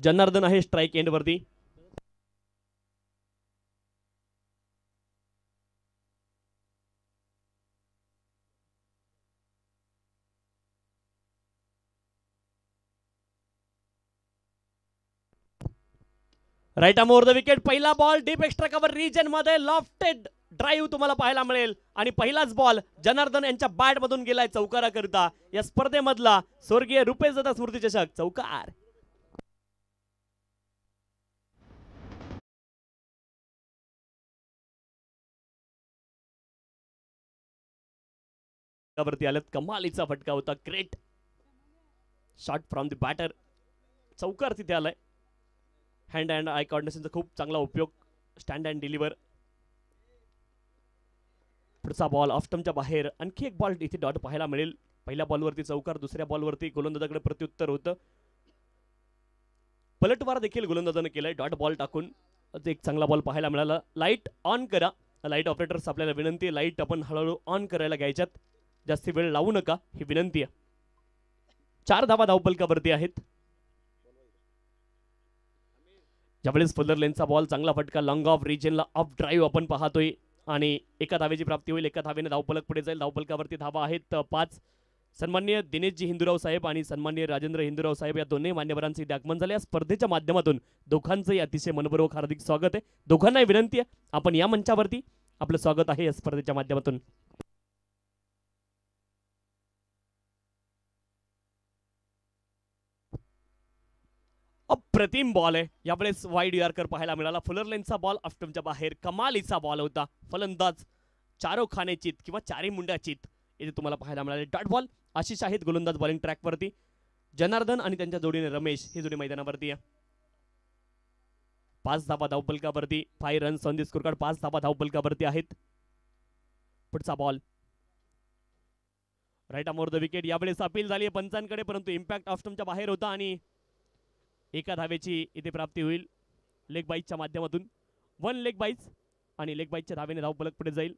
जनार्दन आहे strike end वरती. Right arm over the wicket. पहिला ball deep extra cover region मध्ये लॉफ्टेड ड्राईव्ह तुम्हाला पाहायला मिळेल आणि पहिलाच बॉल जनार्दन यांच्या बॅट मधून गेलाय चौकाराकरिता. या स्पर्धेमधला स्वर्गीय रुपेश दादा स्मृती चषक चौकार. वरती आलेत. कमालीचा फटका होता. Great shot from the batter. चौकार तिथे आलाय. हँड अँड आय कॉर्डिनेशनचा खूप चांगला उपयोग. Stand and deliver. पुढचा बॉल ऑफ स्टंपच्या बाहेर. आणखी एक बॉल इथे डॉट पाहायला मिळेल. पहिल्या बॉलवरती चौकार, दुसऱ्या बॉलवरती गोलंदाजाकडे प्रत्युत्तर होतं. पलटवार देखील गोलंदाजाने केलाय डॉट बॉल टाकून. एक चांगला बॉल पाहायला मिळाला. लाईट ऑन करा. लाईट ऑपरेटर्स आपल्याला विनंती आहे, लाईट आपण हळूहळू ऑन करायला घ्यायच्यात. जास्ती वेळ लावू नका ही विनंती आहे. 4 धावा धावपलकावरती आहेत. ज्यावेळेस फुलर लेनचा बॉल चांगला फटका लॉंग ऑफ रिजनला ऑफ ड्राईव्ह आपण पाहतोय आणि एका धावेची प्राप्ती होईल. एका धावेने धावपलक पुढे जाईल. धावपलकावरती धावा आहेत 5. सन्माननीय दिनेशजी हिंदूराव साहेब आणि सन्माननीय राजेंद्र हिंदूराव साहेब या दोन्ही मान्यवरांचे आगमन झाले. या स्पर्धेच्या माध्यमातून दोघांचंही अतिशय मनपूर्वक हार्दिक स्वागत आहे. दोघांनाही विनंती आहे आपण या मंचावरती आपलं स्वागत आहे या स्पर्धेच्या माध्यमातून. अप्रतिम बॉल आहे. यावेळेस वाईड यॉर्कर पाहायला मिळाला. फुलर लेनचा बॉल ऑफस्टंपच्या बाहेर. कमालीचा बॉल होता. फलंदाज चारो खाने चित किंवा चारी मुंड्या चित इथे तुम्हाला पाहायला मिळाले. Dot ball. आशिष आहेत गोलंदाज बॉलिंग ट्रॅकवरती. जनार्दन आणि त्यांच्या जोडीने रमेश ही जोडी मैदानावरती आहे. 5 धावा धावपलकावरती. 5 runs on the score card. 5 धावा धावपलकावरती आहेत. पुढचा ball right arm over the wicket. यावेळेस अपील झाली आहे पंचांकडे, परंतु इम्पॅक्ट ऑफस्टंपच्या बाहेर होता आणि एका धावेची इथे प्राप्ती होईल लेग बाईचच्या माध्यमातून. 1 लेग बाईच आणि लेग बाईचच्या धावेने धावपलक पुढे जाईल.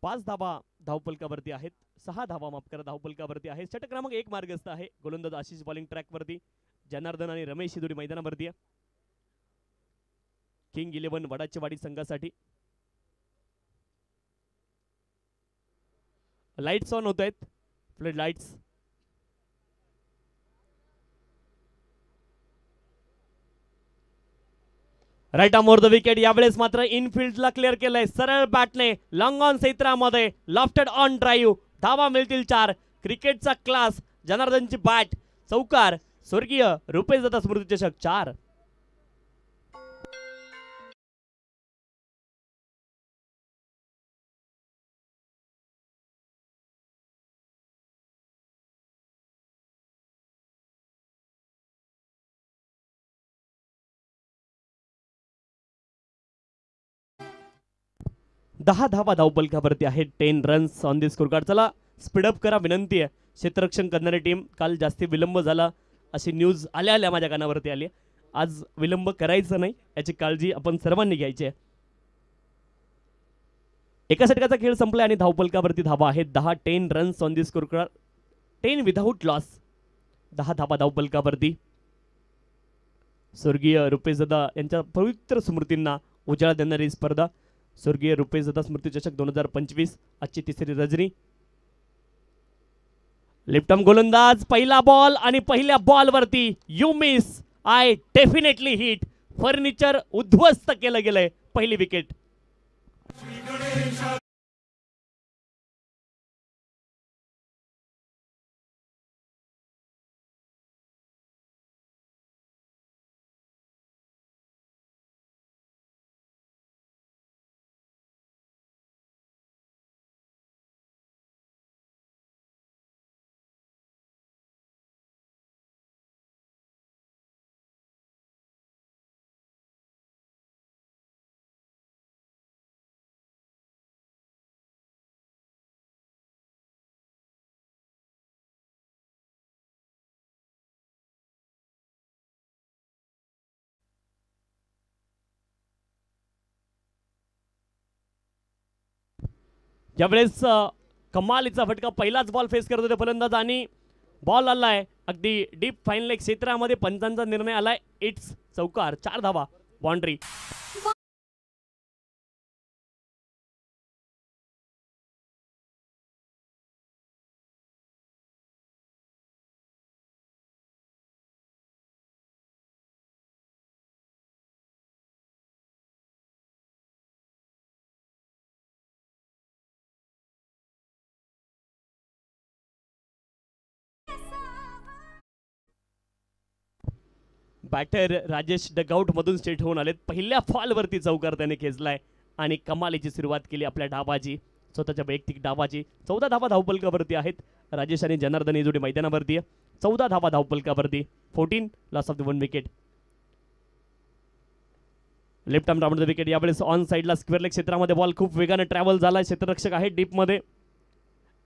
पाच धावा धावपलकावरती आहेत. 6 धावा माफ करा धावपलकावरती आहे. षटक क्रमांक 1 मार्गस्थ आहे. गोलंदाज आशिष बॉलिंग ट्रॅकवरती. जनार्दन आणि रमेश ही जोडी मैदानावरती आहे. किंग 11 वडाचेवाडी संघासाठी. लाईट्स ऑन होत आहेत. Flood lights. Right arm over the wicket. यावेळेस मात्र इनफिल्डला क्लिअर केलंय सरळ बॅटने लॉंग ऑन क्षेत्रामध्ये. Lofted on drive. धावा मिळतील 4. क्रिकेटचा क्लास. जनार्दनची बॅट. चौकार. स्वर्गीय रुपेश दादा स्मृती चषक 4. दहा धावा धावपलकावरती आहेत. 10 runs on the score card. चला स्पीडअप करा विनंती आहे. क्षेत्ररक्षण करणारी टीम. काल जास्ती विलंब झाला अशी न्यूज आल्या माझ्या कानावरती आली. आज विलंब करायचं नाही याची काळजी आपण सर्वांनी घ्यायची आहे. एका षटकाचा खेळ संपला आणि धावपलकावरती धावा आहेत 10. 10 runs on the score card. 10 without loss. 10 धावा धावपलकावरती. स्वर्गीय रुपेश दादा यांच्या पवित्र स्मृतींना उजाळा देणारी स्पर्धा स्वर्गीय रुपेश दादा स्मृती चषक 2025. आजची तिसरी रजनी. लेफ्ट आर्म गोलंदाज. पहिला बॉल आणि पहिल्या बॉलवरती you miss I definitely hit. Furniture उद्ध्वस्त केलं गेलंय. पहिली विकेट. यावेळेस कमालीचा फटका, पहिलाच बॉल फेस करत होते फलंदाज आणि बॉल आलाय अगदी डीप फाईन लेग क्षेत्रामध्ये. पंचांचा निर्णय आलाय. इट्स चौकार, 4 धावा, बाउंड्री. बॅटर राजेश डगआउट मधून स्टेट होऊन आलेत. पहिल्या फॉलवरती चौकार त्याने खेचलाय आणि कमालीची सुरुवात केली आपल्या डावाची, स्वतःच्या वैयक्तिक डावाची. 14 धावा धावपलकावरती आहेत. राजेश आणि जनार्दन ही जोडी मैदानावरती आहे. 14 धावा धावपलकावरती. 14 loss of the 1 wicket. Left arm round the wicket. यावेळेस ऑन साईडला स्क्वेअर लेग क्षेत्रामध्ये बॉल खूप वेगाने ट्रॅव्हल झालाय. क्षेत्ररक्षक आहे डीपमध्ये.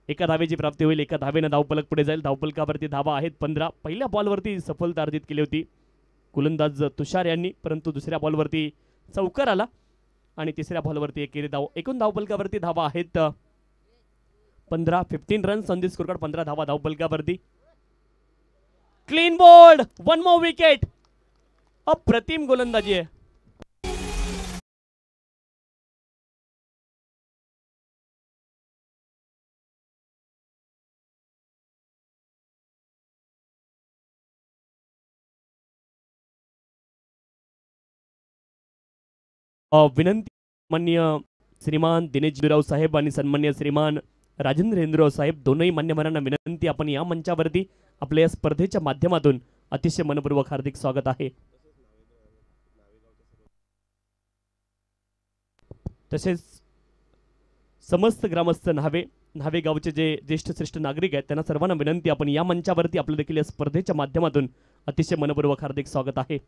एका धावेची प्राप्ती होईल. एका धावेने धावपलक पुढे जाईल. धावपलकावरती धावा आहेत 15. पहिल्या बॉलवरती सफलता अर्जित केली होती गोलंदाज तुषार यांनी, परंतु दुसऱ्या बॉलवरती चौकार आला आणि तिसऱ्या बॉलवरती एकेरी धाव. एकूण धावपलकावरती धावा आहेत 15. 15 runs on the score card. 15 धावा धावपलकावरती. Clean bowled, 1 more wicket. अप्रतिम गोलंदाजी आहे. विनंती माननीय श्रीमान दिनेश बिराव साहेब आणि सन्मान्य श्रीमान राजेंद्र हेंद्रराव साहेब, दोनही मान्यवरांना विनंती, आपण या मंचावरती आपल्या या स्पर्धेच्या माध्यमातून अतिशय मनपूर्वक हार्दिक स्वागत आहे. तसेच समस्त ग्रामस्थ न्हावे गावचे जे ज्येष्ठ श्रेष्ठ नागरिक आहेत त्यांना सर्वांना विनंती, आपण या मंचावरती आपलं देखील या स्पर्धेच्या माध्यमातून अतिशय मनपूर्वक हार्दिक स्वागत आहे.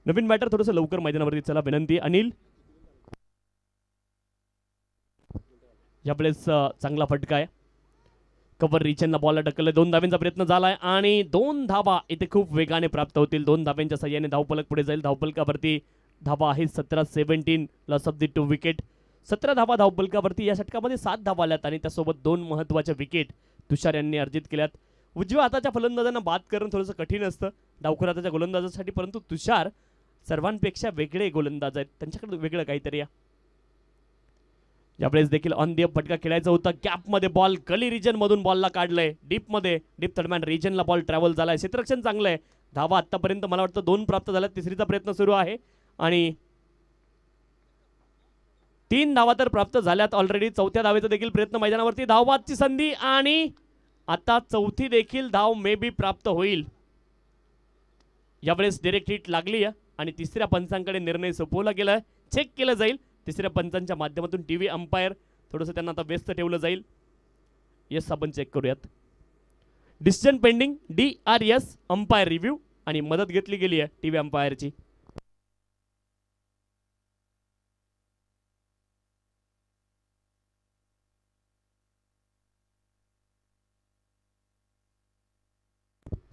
नवीन बॅटर थोडंसं लवकर मैदानावरती चला, विनंती. अनिल, यावेळेस चांगला फटका आहे. कव्हर रिचनला बॉलला ढकलले. 2 धावांचा प्रयत्न झालाय आणि 2 धावा इथे खूप वेगाने प्राप्त होतील. 2 धावांच्या सहाय्याने धावपलक पुढे जाईल. धावपलकावरती धावा आहेत 17-17 लॉस ऑफ द 2 विकेट. 17 धावा धावपलकावरती. या षटकामध्ये 7 धावा आल्यात आणि त्यासोबत 2 महत्त्वाच्या विकेट तुषार यांनी अर्जित केल्यात. उजव्या हाताच्या फलंदाजांना बाद करणं थोडंसं कठीण असतं डावखुर हाताच्या गोलंदाजासाठी, परंतु तुषार सर्वांपेक्षा वेगळे गोलंदाज आहेत, त्यांच्याकडे वेगळं काहीतरी आहे. यावेळेस देखील ऑन दी फटका खेळायचा होता. गॅपमध्ये बॉल गली रिजन मधून बॉलला काढलंय. डीप दरम्यान रिजनला बॉल ट्रॅव्हल झालाय. क्षेत्ररक्षण चांगलं आहे. धावा आतापर्यंत मला वाटतं 2 प्राप्त झाल्या. तिसरीचा प्रयत्न सुरू आहे आणि 3 धावा तर प्राप्त झाल्यात ऑलरेडी. चौथ्या धावेचा देखील प्रयत्न मैदानावरती. धावबादची संधी आणि आता चौथी देखील धाव मे बी प्राप्त होईल. यावेळेस डायरेक्ट हिट लागली आहे आणि तिसऱ्या पंचांकडे निर्णय सोपवला गेलाय. चेक केलं जाईल तिसऱ्या पंचांच्या माध्यमातून. टीव्ही अंपायर थोडंसं त्यांना आता व्यस्त ठेवलं जाईल. येस, आपण चेक करूयात. Decision pending, DRS umpire review, आणि मदत घेतली गेली आहे टीव्ही अंपायरची.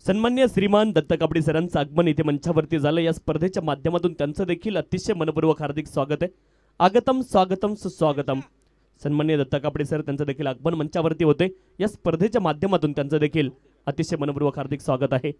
सन्मान्य श्रीमान दत्त कापडी सरांचं आगमन इथे मंचावरती झालं. या स्पर्धेच्या माध्यमातून त्यांचं देखील अतिशय मनपूर्वक हार्दिक स्वागत आहे. आगतम स्वागतम सुस्वागतम. सन्मान्य दत्त कापडी सर, त्यांचं देखील आगमन मंचावरती होते. या स्पर्धेच्या माध्यमातून त्यांचं देखील अतिशय मनपूर्वक हार्दिक स्वागत आहे.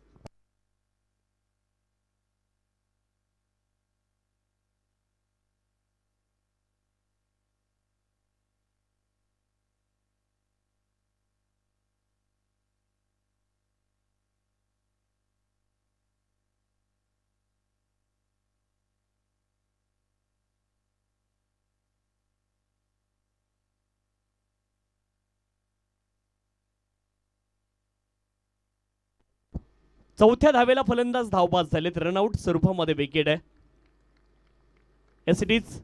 चौथ्या धावेला फलंदाज धावबाद झालेत. रनआउट स्वरूपामध्ये विकेट आहे. एस इट इज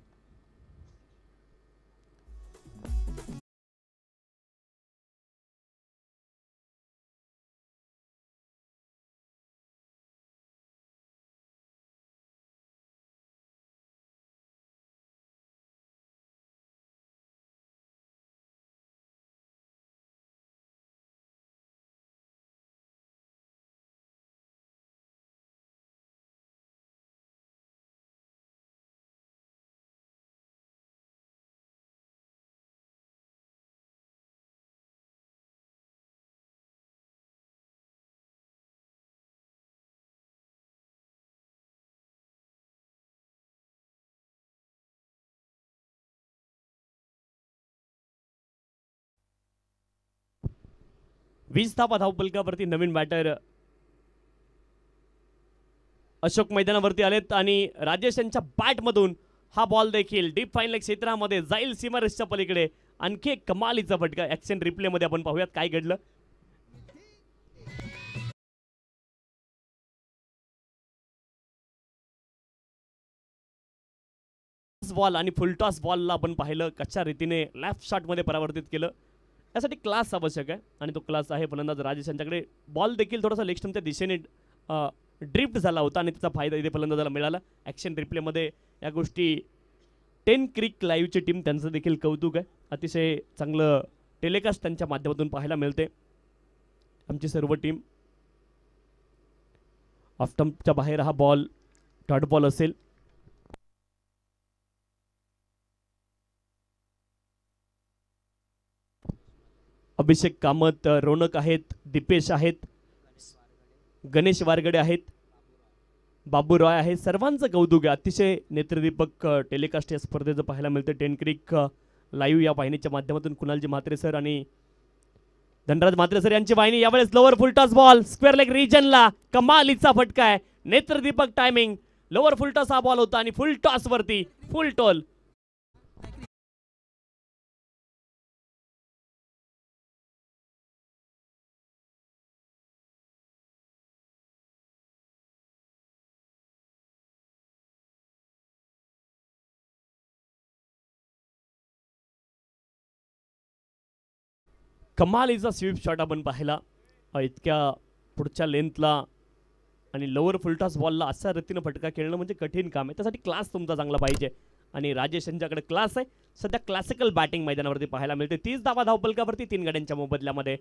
20 धावा धावफलकावरती नवीन बॅटर अशोक मैदानावरती आलेत आणि राजेश यांच्या बॅटमधून हा बॉल देखील डीप फाईन क्षेत्रामध्ये जाईल सीमारेषच्या पलीकडे. आणखी एक कमालीचा फटका. ॲक्शन रिप्ले मध्ये आपण पाहूयात काय घडलं. बॉल आणि फुलटॉस बॉलला आपण पाहिलं कशा रीतीने लेफ्ट शॉट मध्ये परावर्तित केलं. यासाठी क्लास आवश्यक आहे आणि तो क्लास आहे फलंदाज राजेश यांच्याकडे. बॉल देखील थोडासा लेग स्टंपच्या दिशेने ड्रिफ्ट झाला होता आणि त्याचा फायदा इथे फलंदाजाला मिळाला. ॲक्शन रिप्लेमध्ये या गोष्टी 10 क्रिक लाईव्हची टीम त्यांचं देखील कौतुक आहे. अतिशय चांगलं टेलिकास्ट त्यांच्या माध्यमातून पाहायला मिळते. आमची सर्व टीम ऑफ स्टंपच्या बाहेर हा बॉल डॉट बॉल असेल. अभिषेक कामत, रोनक आहेत, दीपेश आहेत, गणेश वारगडे आहेत, बाबू रॉय आहे. सर्वांचं कौतुक आहे. अतिशय नेत्रदीपक टेलिकास्ट या स्पर्धेचं पाहायला मिळतं. 10 क्रिक लाईव्ह या वाहिनीच्या माध्यमातून कुणालजी म्हात्रे सर आणि धनराज म्हात्रे सर यांची वाहिनी. यावेळेस lower full toss ball square leg रिजनला कमालीचा फटका आहे. नेत्रदीपक टायमिंग. लोअर फुलटॉस हा बॉल होता आणि फुलटॉस वरती फुल टॉल. कमालीचा स्वीप शॉट आपण पाहिला इतक्या पुढच्या लेंथला आणि लोअर फुलटॉस बॉलला अशा रीतीनं फटका खेळणं म्हणजे कठीण काम आहे. त्यासाठी क्लास तुमचा चांगला पाहिजे आणि राजेश यांच्याकडे क्लास आहे. सध्या क्लासिकल बॅटिंग मैदानावरती पाहायला मिळते. 30 धावा धावफलकावरती 3 गड्यांच्या मोबदल्यामध्ये.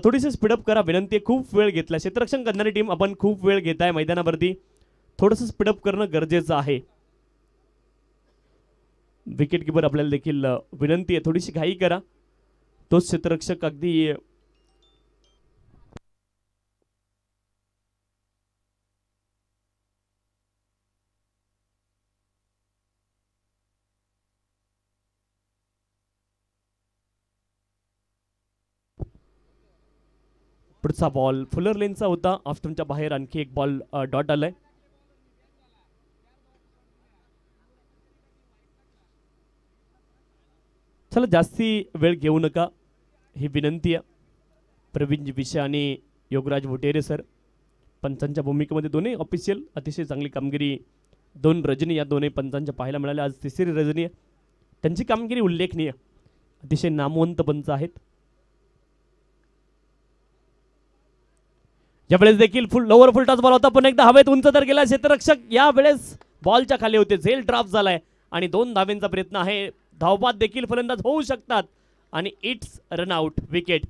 थोडीशी स्पीडअप करा विनंती आहे. खूप वेळ घेतला क्षेत्ररक्षण करणारी टीम आपण खूप वेळ घेताय मैदानावरती. थोडंसं स्पीडअप करणं गरजेचं आहे. विकेट किपर आपल्याला देखील विनंती आहे थोडीशी घाई करा. तोच क्षेत्ररक्षक अगदी पुढचा बॉल फुलर लेनचा होता. ऑफ स्टंपच्या बाहेर आणखी एक बॉल डॉट आलाय. चला जास्ती वेळ घेऊ नका ही विनंती आहे. प्रवीण विषय आणि योगराज वुटेरे सर पंचांच्या भूमिकेमध्ये दोन्ही ऑफिशियल अतिशय चांगली कामगिरी. 2 रजनी या दोन्ही पंचांच्या पाहायला मिळाल्या. आज तिसरी रजनी आहे. त्यांची कामगिरी उल्लेखनीय. अतिशय नामवंत पंच आहेत. यावेळेस देखील लोअर फुलटॉस बॉल होता पण एकदा हवेत उंच तर गेला क्षेत्ररक्षक. यावेळेस बॉलच्या खाली होते. झेल ड्रॉप झालाय आणि 2 धावेंचा प्रयत्न आहे. धावबाद देखील फलंदाज होऊ शकतात आणि इट्स रन आउट विकेट.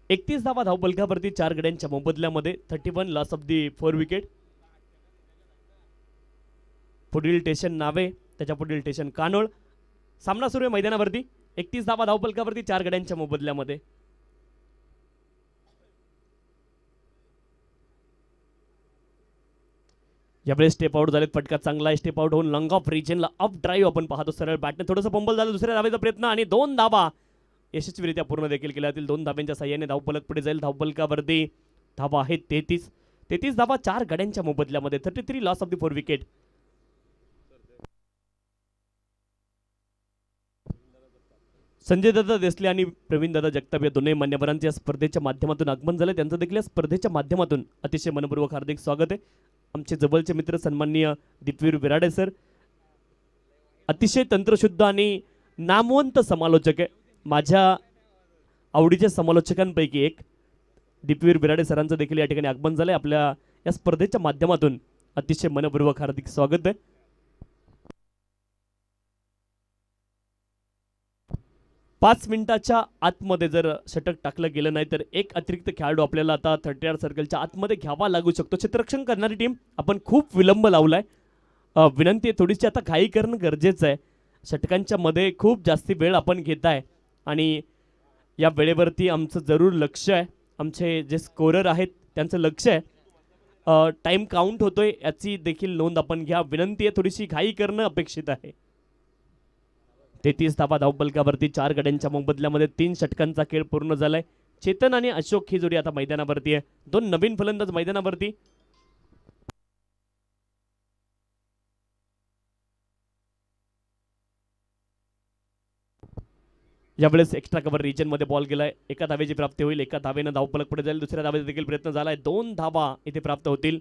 एकतीस धावा धावफलकावरती 4 गड्यांच्या मोबदल्यामध्ये. 31 लॉस ऑफ दी 4 विकेट. पुढील स्टेशन नावे, त्याच्या पुढील स्टेशन कानोळ. सामना सुरू आहे मैदानावरती. 31 धावा धावफलकावरती 4 गड्यांच्या मोबदल्यामध्ये. यावेळेस स्टेप आउट झालेत. फटका चांगला आहे. स्टेप आउट होऊन लॉंग ऑफ रिजनला अप ड्राईव्ह आपण पाहतो. सरळ बॅटने थोडंसं पंबल झालं. दुसऱ्या धावेचा प्रयत्न आणि 2 धावा यशस्वीरित्या पूर्ण देखील केल्या जातील. 2 धाव्यांच्या साह्याने धावफलक पुढे जाईल. धावफलकावरती धावा आहेत 33 धावा 4 गड्यांच्या मोबदल्यामध्ये. 33 loss of the 4 wicket. Sanjay दादा देसले आणि प्रवीण दादा जगताप या दोन्ही मान्यवरांचे या स्पर्धेच्या माध्यमातून आगमन झाले. त्यांचं देखील या स्पर्धेच्या माध्यमातून अतिशय मनपूर्वक हार्दिक स्वागत आहे. आमचे जवळचे मित्र सन्माननीय दीपवीर विराडे सर अतिशय तंत्रशुद्ध आणि नामवंत समालोचक आहे. माझ्या आवडीच्या समालोचकांपैकी एक दीपवीर बिराडे सरांचं देखील या ठिकाणी आगमन झालंय. आपल्या या स्पर्धेच्या माध्यमातून अतिशय मनपूर्वक हार्दिक स्वागत आहे. पाच मिनिटाच्या आतमध्ये जर षटक टाकलं गेलं नाही तर एक अतिरिक्त खेळाडू आपल्याला आता 30 सर्कलच्या आतमध्ये घ्यावा लागू शकतो. क्षेत्ररक्षण करणारी टीम आपण खूप विलंब लावलाय. विनंती आहे थोडीशी आता घाई करणं गरजेचं आहे. षटकांच्या मध्ये खूप जास्ती वेळ आपण घेताय आणि या वेळेवरती आमचं जरूर लक्ष आहे. आमचे जे स्कोरर आहेत त्यांचं लक्ष आहे. टाइम काउंट होतोय याची देखील नोंद आपण घ्या. विनंती आहे थोडीशी घाई करणं अपेक्षित आहे. 33 धावा धावपलकावरती 4 गड्यांच्या मोबदल्यामध्ये 3 षटकांचा खेळ पूर्ण झालाय. चेतन आणि अशोक ही जोडी आता मैदानावरती आहे. 2 नवीन फलंदाज मैदानावरती. यावेळेस एक्स्ट्रा कव्हर रिजन मध्ये बॉल गेलाय. एका धावेची प्राप्ती होईल. एका धावेनं धावपलक पुढे जाईल. दुसऱ्या धावेचा देखील प्रयत्न झालाय. 2 धावा इथे प्राप्त होतील.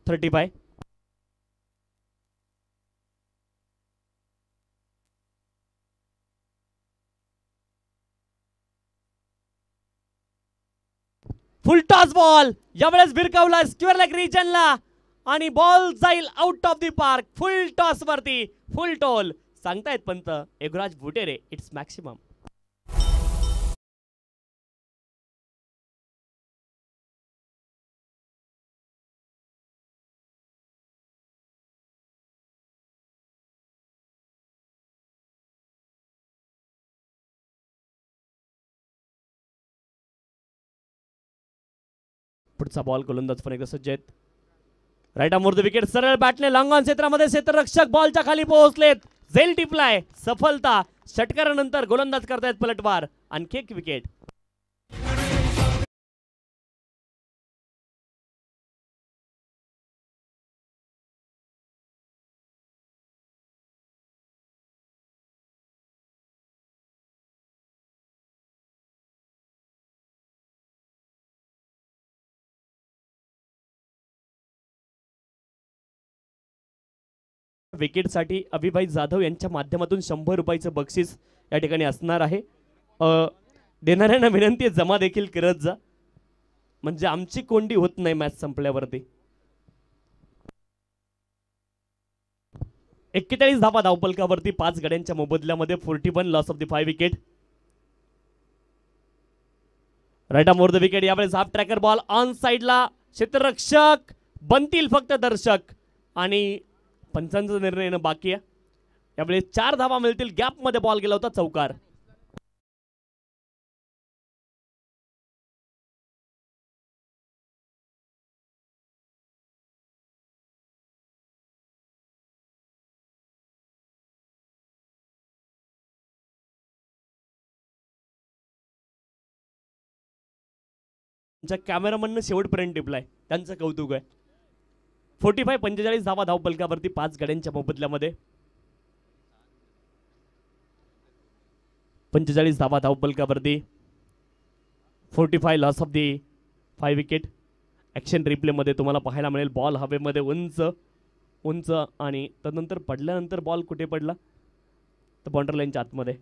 Thirty by full toss ball यावेळेस भिरकावला स्क्वेअर लेग रिजनला आणि बॉल जाईल out of the park. Full toss वरती फुल टोल सांगतायत पंत एगराज बुटेरे. It's maximum. पुढचा बॉल गोलंदाज पण एकदा सज्ज आहेत. Right arm the wicket. सरळ बॅटने लॉंग ऑन क्षेत्रामध्ये क्षेत्ररक्षक बॉलच्या खाली पोहोचलेत. झेल टिपलाय. सफलता. षटकारानंतर गोलंदाज करतायत पलटवार. आणखी एक विकेट. विकेटसाठी अभिभाई जाधव यांच्या माध्यमातून 100 रुपयाचं बक्षीस या ठिकाणी असणार आहे. देणाऱ्यांना विनंती आहे जमा देखील करत जा म्हणजे आमची कोंडी होत नाही मॅच संपल्यावरती. 41 धावा धावपलकावरती 5 गड्यांच्या मोबदल्यामध्ये 41 loss of the 5 wicket. Right arm the wicket. यावेळेस हाफ ट्रॅकर बॉल ऑन साइडला. क्षेत्ररक्षक बनतील फक्त दर्शक आणि पंचांचा निर्णय येणं बाकी आहे. यावेळेस 4 धावा मिळतील. गॅप मध्ये बॉल गेला होता. चौकार. कॅमेरामॅननं शेवटपर्यंत टिपलाय त्यांचं कौतुक आहे. 45 धावा धावपलकावरती 5 गड्यांच्या मोबदल्यामध्ये 45 धावा धावपलकावरती 45 loss of the 5 wicket. Action रिप्लेमध्ये तुम्हाला पाहायला मिळेल बॉल हवेमध्ये उंच उंच आणि त्यानंतर पडल्यानंतर बॉल कुठे पडला तर बाउंड्री लाईनच्या आतमध्ये.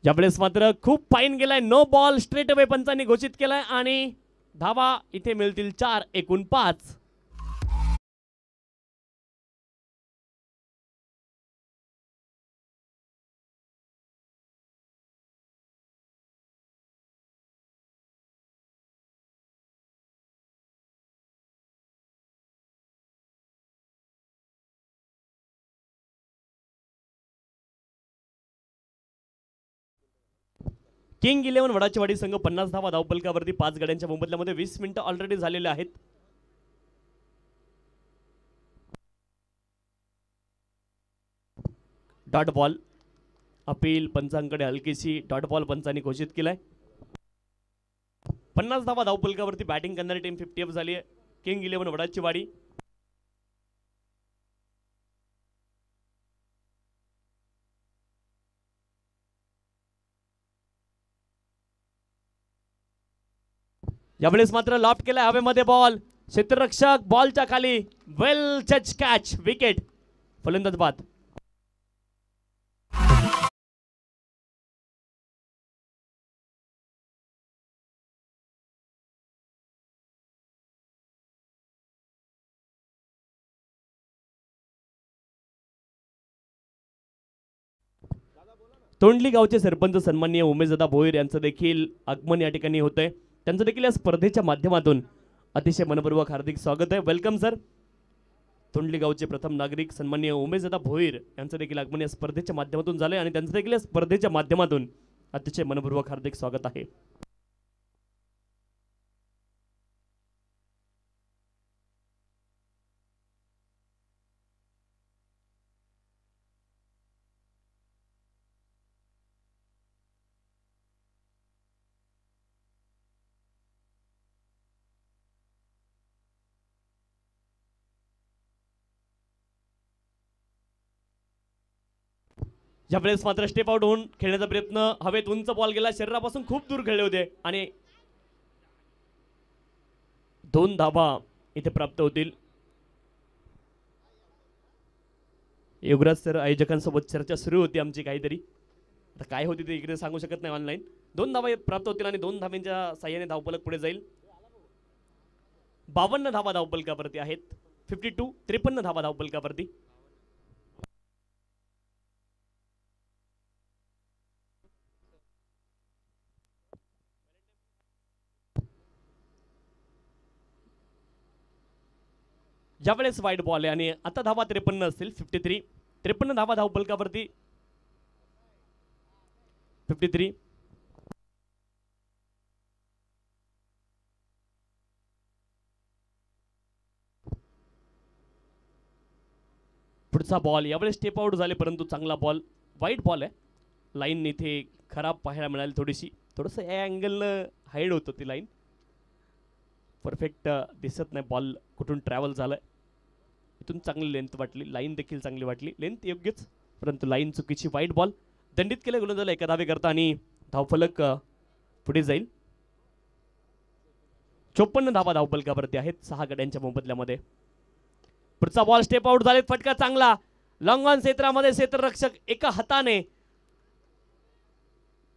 यावेळेस मात्र खूप फाईन गेलाय. नो बॉल स्ट्रेट अवे पंचांनी घोषित केलाय आणि धावा इथे मिळतील 4. एकूण 5. किंग 11 वडाचीवाडी संघ 50 धावा धावपलकावरती 5 गड्यांच्या मोबदल्यामध्ये 20 मिनिटं ऑलरेडी झालेले आहेत. डॉट बॉल अपील पंचांकडे हलकीशी डॉट बॉल पंचांनी घोषित केलाय. 50 धावा धावपलकावरती बॅटिंग करणारी टीम 50 झाली आहे. किंग 11 वडाचीवाडी. यावेळेस मात्र लॉफ्ट केलाय हवेमध्ये बॉल. क्षेत्ररक्षक बॉलच्या खाली, वेल जज कॅच, विकेट. फलंदाज बाद. तोंडली गावचे सरपंच सन्माननीय उमेशदादा भोईर यांचं देखील आगमन या ठिकाणी होतंय. त्यांचं देखील या स्पर्धेच्या माध्यमातून अतिशय मनपूर्वक हार्दिक स्वागत आहे. Welcome sir. तोंडली गावचे प्रथम नागरिक सन्माननीय उमेशदादा भोईर यांचं देखील आगमन या स्पर्धेच्या माध्यमातून झालंय आणि त्यांचं देखील या स्पर्धेच्या माध्यमातून अतिशय मनपूर्वक हार्दिक स्वागत आहे. यावेळेस मात्र स्टेप आउट होऊन खेळण्याचा प्रयत्न, हवेत उंच बॉल गेला, शरीरापासून खूप दूर खेळले होते आणि 2 धाबा इथे प्राप्त होतील. युवराज सर, आयोजकांसोबत चर्चा सुरू होती आमची काहीतरी, आता काय होती ते इकडे सांगू शकत नाही ऑनलाईन. 2 धाबा प्राप्त होतील आणि 2 धाब्यांच्या साह्याने धावफलक पुढे जाईल. 52 धाबा धावफलकावरती आहेत. 53 धाबा धावफलकावरती. ज्यावेळेस वाईट बॉल आहे आणि आता धावा 53 असतील. 53 धावा धावफलकावरती. 53. पुढचा बॉल यावेळेस स्टेप आउट झाले, परंतु चांगला बॉल, वाईट बॉल आहे. लाईन इथे खराब पाहायला मिळाली, थोडंसं या अँगलनं हाईड होतं ती लाईन. परफेक्ट दिसत नाही बॉल कुठून ट्रॅव्हल झालाय. इथून चांगली लेंथ वाटली, लाईन देखील चांगली वाटली, लेंथ योग्यच, परंतु लाईन चुकीची. वाईट बॉल दंडित केलं गोलंदाजाला एका धावे करता आणि धावफलक पुढे जाईल. 54 धावा धावफलकावरती आहेत 6 गड्यांच्या मोबदल्यामध्ये. पुढचा बॉल स्टेप आउट झाले, फटका चांगला, लॉंग ऑन क्षेत्रामध्ये क्षेत्ररक्षक एका हाताने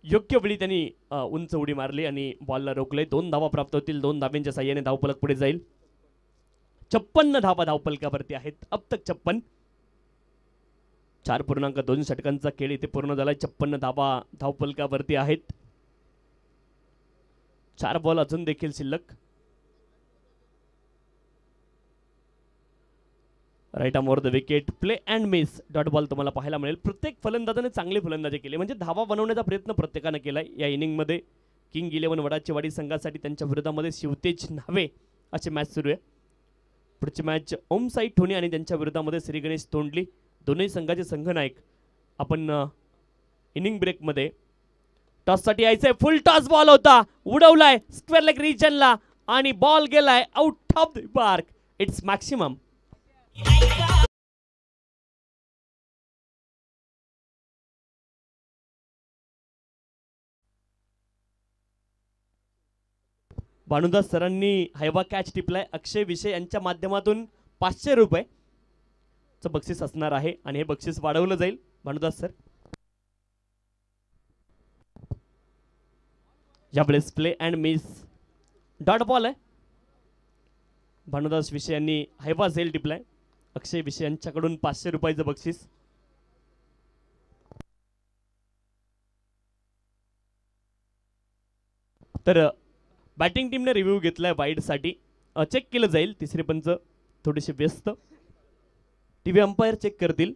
योग्य वेळी त्यांनी उंच उडी मारली आणि बॉलला रोखले. 2 धावा प्राप्त होतील. 2 धाब्यांच्या साह्याने धावफलक पुढे जाईल. 56 धावा धावफलकावरती आहेत. अब तक 56. 4.2 षटकांचा खेळ इथे पूर्ण झाला. 56 धावा धावफलकावरती आहेत. 4 बॉल अजून देखील शिल्लक. Right arm over the wicket, play and miss, dot ball तुम्हाला पाहायला मिळेल. प्रत्येक फलंदाजाने चांगले फलंदाजी केले, म्हणजे धावा बनवण्याचा प्रयत्न प्रत्येकाने केलाय या इनिंगमध्ये. किंग 11 वडाचेवाडी संघासाठी त्यांच्या विरोधामध्ये शिवतेज न्हावे अशी मॅच सुरू आहे. पुढची मॅच ओम साई ठोणे आणि त्यांच्या विरोधामध्ये श्री गणेश तोंडली, दोन्ही संघाचे संघनायक. आपण इनिंग ब्रेकमध्ये टॉससाठी यायचंय. फुल टॉस बॉल होता, उडवलाय स्क्वेअर लेग रिजनला आणि बॉल गेलाय out of the mark. It's maximum. Bhanudas सरांनी हैवा कॅच टिपलाय. अक्षय विषय यांच्या माध्यमातून 500 रुपये बक्षीस असणार आहे आणि हे बक्षीस वाढवलं जाईल. भानुदास सर, यावेळेस play and miss, dot ball आहे. भानुदास विषय यांनी हैवा झेल टिपलाय. अक्षय विषय यांच्याकडून 500 रुपयाचं बक्षीस. तर बॅटिंग टीमने रिव्ह्यू घेतलाय वाईडसाठी, चेक केलं जाईल. तिसरे पंच थोडेसे व्यस्त, टीव्ही अंपायर चेक करतील.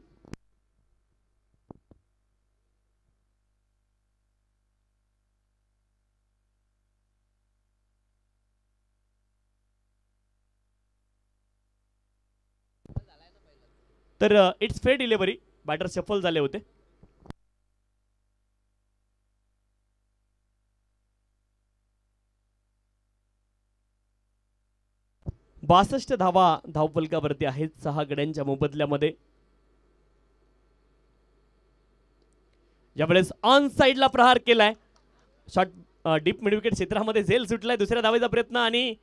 तर इट्स फेअर डिलिव्हरी, बॅटर सफल झाले होते. बासष्ट धावा धावफलकावरती आहेत 6 गड्यांच्या मोबदल्यामध्ये. यावेळेस ऑन साइडला प्रहार केलाय, शॉट डीप मिड विकेट क्षेत्रामध्ये झेल सुटलाय. दुसऱ्या धावेचा प्रयत्न आणि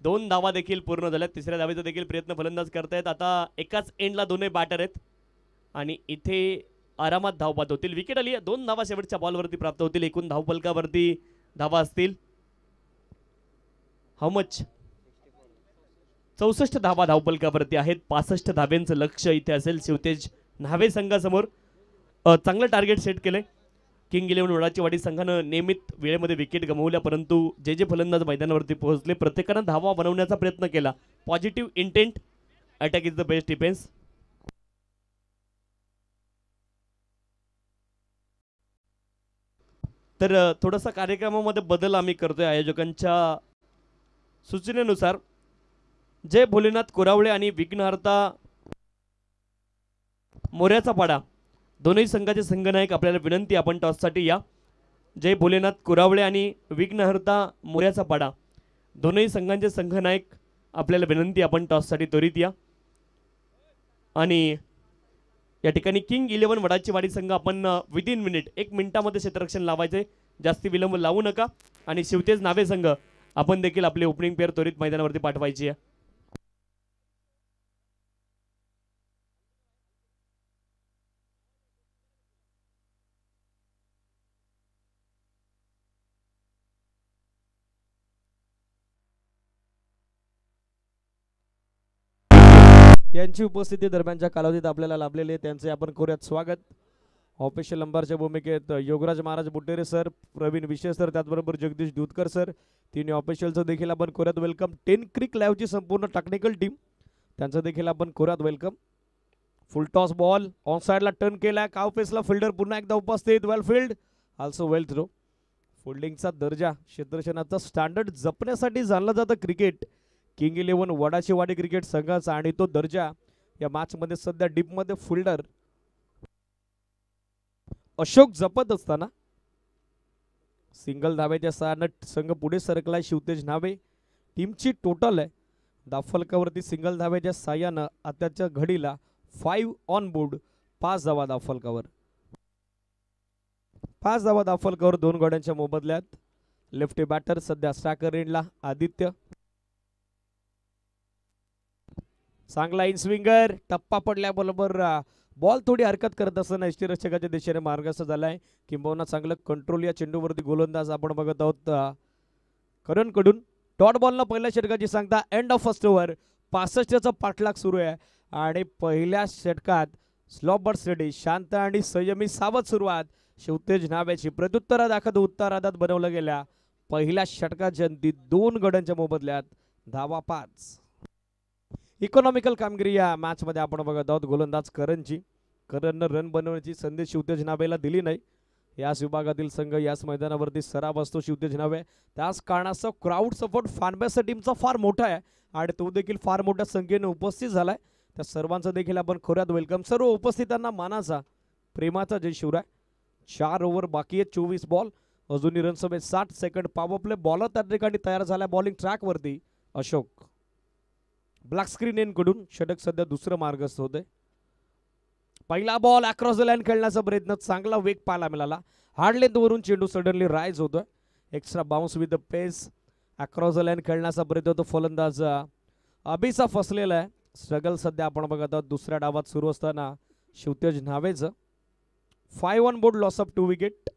2 धावा देखील पूर्ण झाल्यात. तिसऱ्या धावेचा देखील प्रयत्न फलंदाज करतायत. आता एकाच एंडला दोन्ही बॅटर आहेत आणि इथे आरामात धावबाद होतील. विकेट आली. 2 धावा शेवटच्या बॉलवरती प्राप्त होतील. एकूण धावफलकावरती धावा असतील हाऊ मच 64 धावा धावफलकावरती आहेत. 65 धाब्यांचं लक्ष इथे असेल शिवतेज न्हावे संघासमोर. चांगलं टार्गेट सेट केलंय. किंग 11 वडाची वाडी संघानं नियमित वेळेमध्ये विकेट गमावल्या, परंतु जे फलंदाज मैदानावरती पोहोचले प्रत्येकानं धावा बनवण्याचा प्रयत्न केला. Positive intent. Attack is the best defence. तर थोडासा कार्यक्रमामध्ये बदल आम्ही करतोय आयोजकांच्या सूचनेनुसार. जय भोलेनाथ कोरावळे आणि विघ्नहर्ता मोऱ्याचा पाडा दोन्ही संघाचे संघनायक आपल्याला विनंती, आपण टॉससाठी या. जय भोलेनाथ कोरावळे आणि विघ्नहर्ता मोऱ्याचा पाडा दोन्ही संघांचे संघनायक आपल्याला विनंती, आपण टॉससाठी त्वरित या. आणि या ठिकाणी किंग 11 वडाची वाडी संघ आपण विदिन मिनिट 1 मिनिटामध्ये क्षेत्ररक्षण लावायचे, जास्ती विलंब लावू नका. आणि शिवतेज नावे संघ आपण देखील आपले ओपनिंग पेअर त्वरित मैदानावरती पाठवायची आहे. यांची उपस्थिती दरम्यानच्या कालावधीत आपल्याला लाभलेले त्यांचे आपण करूयात स्वागत. ऑफिशियल नंबरच्या भूमिकेत योगराज महाराज बुटेरे सर, प्रवीण विशेष सर, त्याचबरोबर जगदीश दूधकर सर, तिन्ही ऑफिशियलचं देखील आपण करूयात वेलकम. 10 क्रिक लाईव्हची संपूर्ण टेक्निकल टीम त्यांचं देखील आपण करूयात welcome. Full toss ball on साइडला टर्न केला, काव फेसला फिल्डर पुन्हा एकदा उपस्थित, वेल फील्ड ऑल्सो वेल थ्रो. फिल्डिंगचा दर्जा, क्षेत्ररक्षणाचा स्टँडर्ड जपण्यासाठी जाणलं जातं क्रिकेट. किंग 11 वडाची वाडी क्रिकेट संघाचा आणि तो दर्जा या मॅच मध्ये सध्या डीप मध्ये फिल्डर अशोक जपत असताना सिंगल धावेच्या सहाय्याने संघ पुढे सरकलाय. शिवतेज न्हावे टीमची टोटल आहे धावफलकावरती सिंगल धावेच्या सहाय्याने आताच्या घडीला 5 ऑन बोर्ड, 5 धावा धावफलकावर. 5 धावा धावफलकावर 2 गड्यांच्या मोबदल्यात. लेफ्टी बॅटर सध्या स्ट्रायकर एंडला आदित्य. चांगला इन स्विंगर, टप्पा पडल्याबरोबर बॉल थोडी हरकत करत असताना यष्टीरक्षकाच्या दिशेने मार्गस्थ झालाय. किंबहुना चांगलं कंट्रोल या चेंडूवरती गोलंदाज आपण बघत आहोत करणकडून. डॉट बॉलनं पहिल्या षटकाची सांगता एंड ऑफ फर्स्ट ओव्हर. 65चा पाठलाग सुरू आहे आणि पहिल्या षटकात स्लॉबर स्टडी शांत आणि संयमी सावध सुरुवात शिवतेज न्हाव्याची. प्रत्युत्तरादाखल उत्तरार्धात बनवलं गेल्या पहिल्या षटकाच्या अंती 2 गड्यांच्या मोबदल्यात धावा 5. इकॉनॉमिकल कामगिरी या मॅच मध्ये आपण बघत आहोत. गोलंदाज करणची. करणनं रन बनवण्याची संधी शिवतेज न्हावेला दिली नाही. याच विभागातील संघ याच मैदानावरती सराव असतो शिवतेज न्हावे. त्याच कारणास्तव क्राऊड सपोर्ट फॅनबेस टीमचा फार मोठा आहे आणि तो देखील फार मोठ्या संख्येने उपस्थित झालाय. त्या सर्वांचं देखील आपण खोऱ्यात वेलकम. सर्व उपस्थितांना मानाचा प्रेमाचा जय शिवराय. 4 ओव्हर बाकी आहेत, 24 बॉल, अजूनही रन समेत 60 सेकंड. पॉवर प्ले बॉलर त्या ठिकाणी तयार झाला बॉलिंग ट्रॅक वरती. अशोक ब्लॅक स्क्रीन एन कडून षटक सध्या दुसरं मार्गस्थ होते. पहिला बॉल अक्रॉस द लाईन खेळण्याचा प्रयत्न, चांगला वेग पाहायला मिळाला. हार्ड लेंथ वरून चेंडू सडनली राईज होतोय. Extra bounce with the pace. Across the line खेळण्याचा प्रयत्न होतो. फलंदाज अभिसा फसलेला आहे. स्ट्रगल सध्या आपण बघत आहोत दुसऱ्या डावात सुरू असताना शिवतेज न्हावेचं. 5 on board, loss of 2 wicket.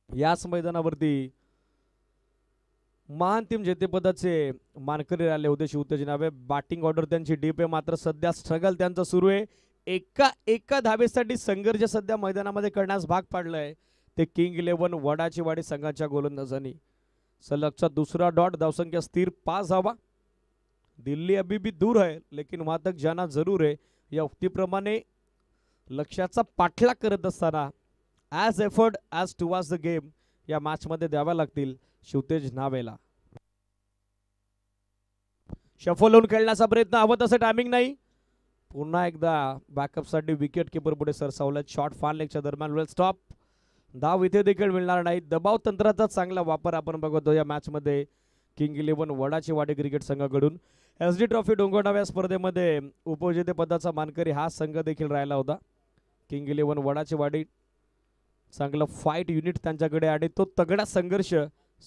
याच मैदानावरती महाअंतिम जेतेपदाचे मानकरी राहिले होते शिवतेज न्हावे. बॅटिंग ऑर्डर त्यांची डीप आहे, मात्र सध्या स्ट्रगल त्यांचं सुरू आहे. एका धावेसाठी संघर्ष सध्या मैदानामध्ये करण्यास भाग पाडलाय ते किंग 11 वडाची वाडी संघाच्या गोलंदाजांनी. सलगचा दुसरा डॉट, धावसंख्या स्थिर 5 धावा. दिल्ली अभी भी दूर है लेकिन वहां तक जाना जरूर है या उक्तीप्रमाणे लक्ष्याचा पाठलाग करत असताना as effort as towards the game या मॅच मध्ये द्याव्या लागतील शिवतेज न्हावेला. शफल होऊन खेळण्याचा प्रयत्न, हवं तसं टायमिंग नाही. पुन्हा एकदा बॅकअप साठी विकेट किपर पुढे सरसावला. शॉट फार लेगच्या दरम्यान वेल स्टॉप. धाव इथे देखील मिळणार नाही. दबाव तंत्राचा चांगला वापर आपण बघतो या मॅच मध्ये किंग 11 वडाची वाडी क्रिकेट संघाकडून. एसडी ट्रॉफी डोंगरगाव या स्पर्धेमध्ये उपविजेतेपदाचा मानकरी हा संघ देखील राहिला होता. किंग 11 वडाची वाडी चांगलं फाईट युनिट त्यांच्याकडे आणि तो तगडा संघर्ष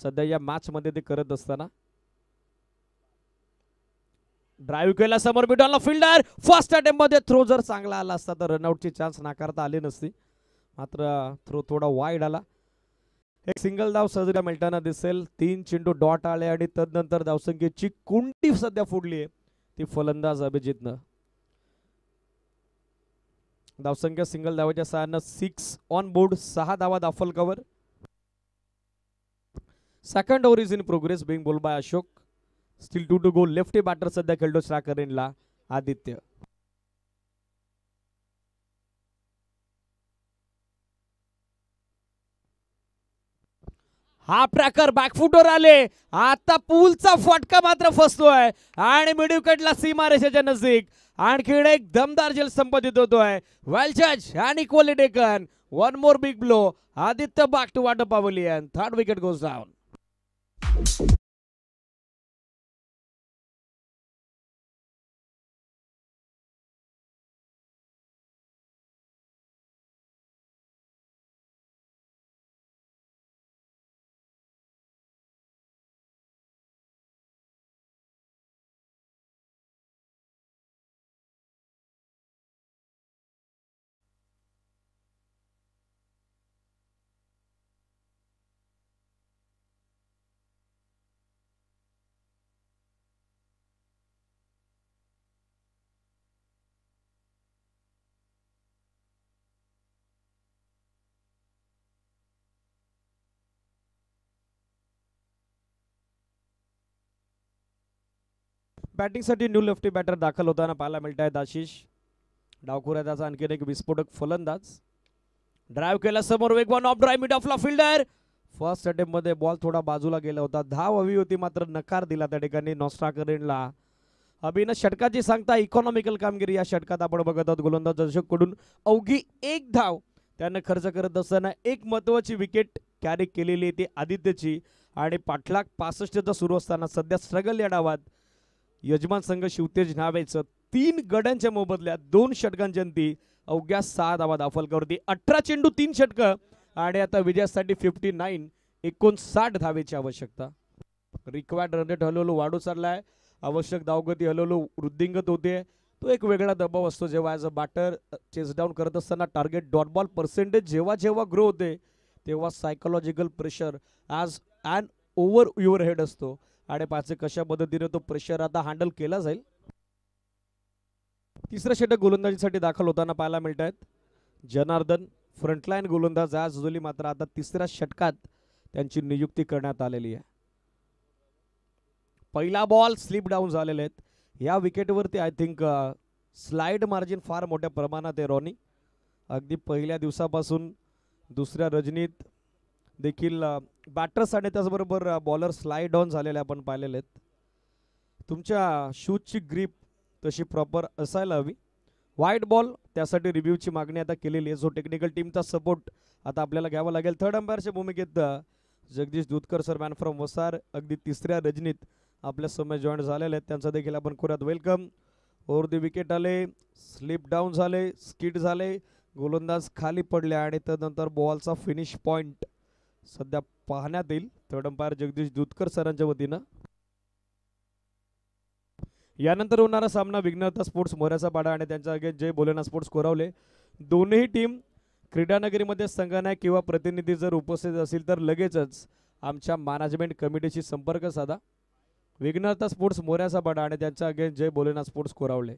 सध्या या मॅच मध्ये ते करत असताना. ड्राईव्ह केला समोर मिडॉनला फिल्डर फर्स्ट अटेम्प्ट मध्ये थ्रो जर चांगला आला असता तर रनआउटची चान्स नाकारता आली नसती. मात्र थ्रो थोडा वाईड आला. एक सिंगल धाव सहजरित्या मिळताना दिसेल. 3 चेंडू डॉट आले आणि तदनंतर धावसंख्येची कुंडी सध्या फोडली आहे ती फलंदाज अभिजितनं. धावसंख्या सिंगल धावाच्या सहाय्यानं 6 ऑन बोर्ड, 6 धावा दाफल cover. Second over is in progress being bowled by Ashok. Still 2 to go. Lefty batter सध्या खेळतो स्ट्रायकर इनला आदित्य. हा ट्रॅकर बॅकफुटवर आले. आता पूलचा फटका मात्र फसतोय आणि मिड विकेटला सीमारेषेच्या नजीक आणखी एक दमदार झेल संपादित होतोय. वेल जज आणि equally taken. One more big blow. Aditya back to water pavilion. Third wicket goes down. बॅटिंगसाठी न्यू लेफ्टी बॅटर दाखल होताना पाहायला मिळत आहेत आशिष. डावखुऱ्याचा आणखीन एक विस्फोटक फलंदाज. ड्राईव्ह केला समोर वेगवान ऑफ ड्राईव्ह मिड ऑफला फिल्डर. फर्स्ट अटेम्प्ट मध्ये बॉल थोडा बाजूला गेला होता. धाव हवी होती मात्र नकार दिला त्या ठिकाणी नॉस्ट्राकरेनला. अभिनव षटकाची सांगता इकॉनॉमिकल कामगिरी या षटकात आपण बघत आहोत. गोलंदाज अशोक कडून अवघी 1 धाव त्यानं खर्च करत असताना एक महत्वाची विकेट कॅरी केलेली ती आदित्यची. आणि पाठलाग 65चा सुरू असताना सध्या स्ट्रगल या डावात यजमान संघ शिवतेज न्हावेचं 3 गड्यांच्या मोबदल्यात 2 षटकांची अंती अवघ्या 6 धावा दाफलकावरती. 18 चेंडू 3 षटकं आणि आता विजयासाठी 59 59 धावेची आवश्यकता. रिक्वायर्ड रन रेट हळूहळू वाढू चाललाय. आवश्यक धावगती हळूहळू वृद्धिंगत होते. तो एक वेगळा दबाव असतो जेव्हा as a batter chase down करत असताना टार्गेट डॉट बॉल पर्सेंटेज जेव्हा जेव्हा ग्रो होते तेव्हा psychological pressure as and over your head असतो. आणि पाचे कशा पद्धतीने तो प्रेशर आता हँडल केला जाईल. तिसरं षटक गोलंदाजीसाठी दाखल होताना पाहायला मिळत आहेत. जनार्दन फ्रंटलाईन गोलंदाज आज जुली मात्र आता तिसऱ्या षटकात त्यांची नियुक्ती करण्यात आलेली आहे. पहिला बॉल स्लिप डाऊन झालेले आहेत. या विकेटवरती आय थिंक स्लाइड मार्जिन फार मोठ्या प्रमाणात आहे रॉनी. अगदी पहिल्या दिवसापासून दुसऱ्या रजनीत देखील बॅटर्स आणि त्याचबरोबर बॉलर स्लाइड ऑन झालेले आपण पाहिलेले आहेत. तुमच्या शूजची ग्रीप तशी प्रॉपर असायला हवी. वाईट बॉल त्यासाठी रिव्ह्यूची मागणी आता केलेली आहे. जो टेक्निकल टीमचा सपोर्ट आता आपल्याला घ्यावा लागेल. थर्ड अंपायरच्या भूमिकेत जगदीश दूधकर सर मॅन फ्रॉम वसार अगदी तिसऱ्या रजनीत आपल्या समय जॉईन झालेले आहेत. त्यांचं देखील आपण करूयात वेलकम. ओव्हर दी विकेट आले. स्लिप डाऊन झाले. स्किड झाले. गोलंदाज खाली पडले आणि त्यानंतर बॉलचा फिनिश पॉइंट सध्या पाहण्यात येईल थर्ड अंपायर जगदीश दूधकर सरांच्या वतीनं. यानंतर होणारा सामना विघ्नहर्ता स्पोर्ट्स मोऱ्याचा पाडा आणि त्यांच्या अगेन्स्ट जय भोलेनाथ स्पोर्ट्स कोरावले. दोन्ही टीम क्रीडानगरीमध्ये संघनायक किंवा प्रतिनिधी जर उपस्थित असतील तर लगेचच आमच्या मॅनेजमेंट कमिटीशी संपर्क साधा. विघ्नहर्ता स्पोर्ट्स मोऱ्याचा पाडा आणि त्यांच्या अगेन्स्ट जय भोलेनाथ स्पोर्ट्स कोरावले.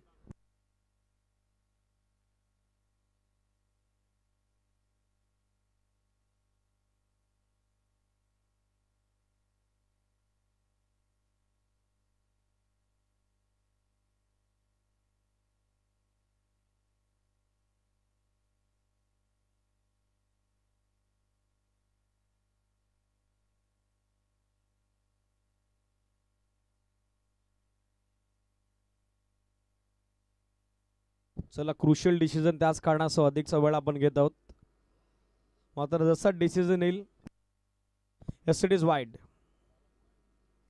चला क्रुशियल डिसिजन त्याच कारणासह अधिकचा वेळ आपण घेत आहोत. मात्र जसा डिसिजन येईल yes it is wide.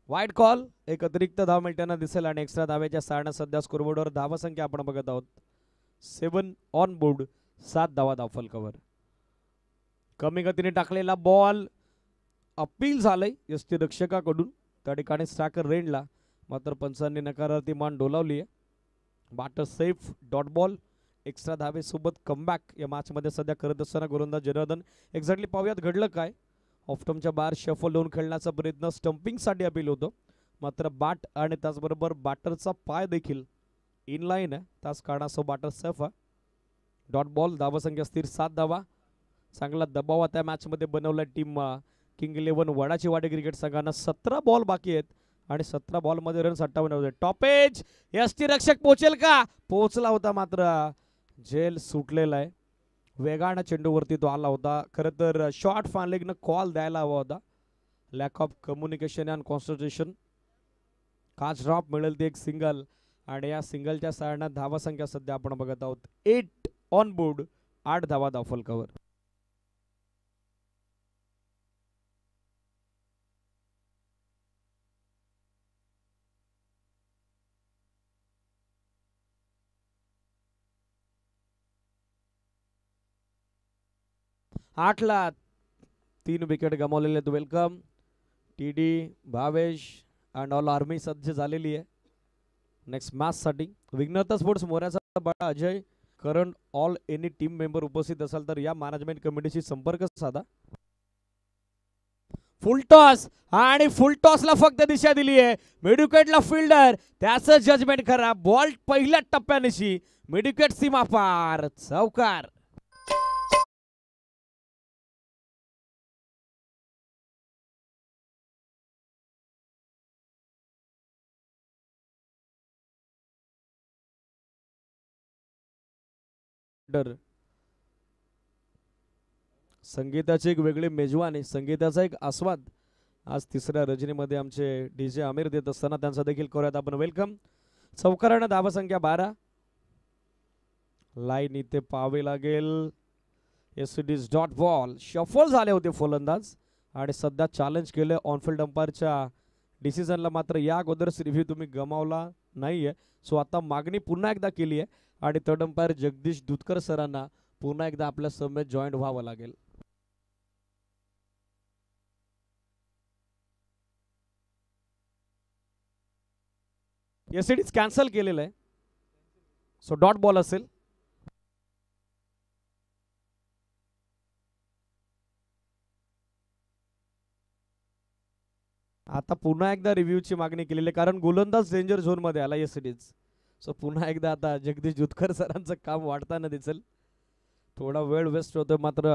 Wide call. एक अतिरिक्त धाव मिळताना दिसेल आणि एक्स्ट्रा धावेच्या सहाय्याने सध्या स्कोरबोर्डवर धावसंख्या आपण बघत आहोत 7 ऑन बोर्ड, 7 धावा दाफल कव्हर. कमी गतीने टाकलेला बॉल अपील झालंय यष्टीरक्षकाकडून, त्या ठिकाणी स्ट्रायकर रेंडला, मात्र पंचांनी नकारार्थी मान डोलावली आहे. Batter safe, dot ball, extra धावेसोबत कमबॅक या मॅचमध्ये सध्या करत असताना गोलंदाज जनार्दन. एक्झॅक्टली पाहूयात घडलं काय. ऑफ्टमच्या बाहेर शफल होऊन खेळण्याचा प्रयत्न, स्टम्पिंगसाठी अपील होतो, मात्र बॅट आणि त्याचबरोबर बॅटरचा पाय देखील इनलाईन आहे, त्याच कारणासह बॅटर सेफ आहे. डॉट बॉल, धावसंख्या स्थिर 7 धावा. चांगला दबाव त्या मॅचमध्ये बनवला टीम किंग 11 वडाची वाडी क्रिकेट संघानं. 17 बॉल बाकी आहेत आणि 17 बॉलमध्ये रन्स 58 होते. टॉपेज, यष्टीरक्षक पोहोचेल का? पोहोचला होता, मात्र झेल सुटलेला आहे. वेगानं चेंडूवरती तो आला होता. खरं तर शॉर्ट फॅनलेगनं कॉल द्यायला हवा होता. Lack of communication and concentration. काच ड्रॉप मिळेल ती एक सिंगल, आणि या सिंगलच्या साहाय्यानं धावसंख्या सध्या आपण बघत आहोत 8 ऑन बोर्ड, 8 धावा धावफलकावर. आठला 3 विकेट गमावलेले आहेत. Welcome TD, Bhavesh and all army सज्ज झालेली आहे नेक्स्ट मॅच साठी. विघ्नता स्पोर्ट्स मोऱ्याचा बाळा Ajay, current all any team member उपस्थित असाल तर या मॅनेजमेंट कमिटीशी संपर्क साधा. फुल टॉस, आणि फुल टॉसला फक्त दिशा दिली आहे. मिडविकेटला फिल्डर, त्याचं जजमेंट करा. बॉल पहिल्या टप्प्यानिशी मिडविकेट सीमा पार, चौकार. संगीताची एक वेगळी मेजवानी, संगीताचा एक आस्वाद आज तिसऱ्या रजनीमध्ये आमचे DJ आमिर देत असताना त्यांचा देखील करूयात आपण वेलकम. चौकारानं धावसंख्या 12. लाईन इथे पाहावी लागेल. एसडीज डॉट बॉल, शफल झाले होते फलंदाज आणि सध्या चॅलेंज केलं ऑनफिल्ड अंपायरच्या डिसिजनला, मात्र या अगोदरच रिव्ह्यू तुम्ही गमावला नाहीये. सो आता मागणी पुन्हा एकदा केली आहे आणि थर्ड अंपायर जगदीश दुधकर सरांना पुन्हा एकदा आपल्या समेत जॉईंट व्हावं लागेल. एसडीज कॅन्सल केलेलं आहे, सो डॉट बॉल असेल. आता पुन्हा एकदा रिव्ह्यूची मागणी केलेली आहे, कारण गोलंदाज डेंजर झोन मध्ये आला एसडीज. सो पुन्हा एकदा आता जगदीश जुतकर सरांचं काम वाढताना दिसेल. थोडा वेळ वेस्ट होतोय, मात्र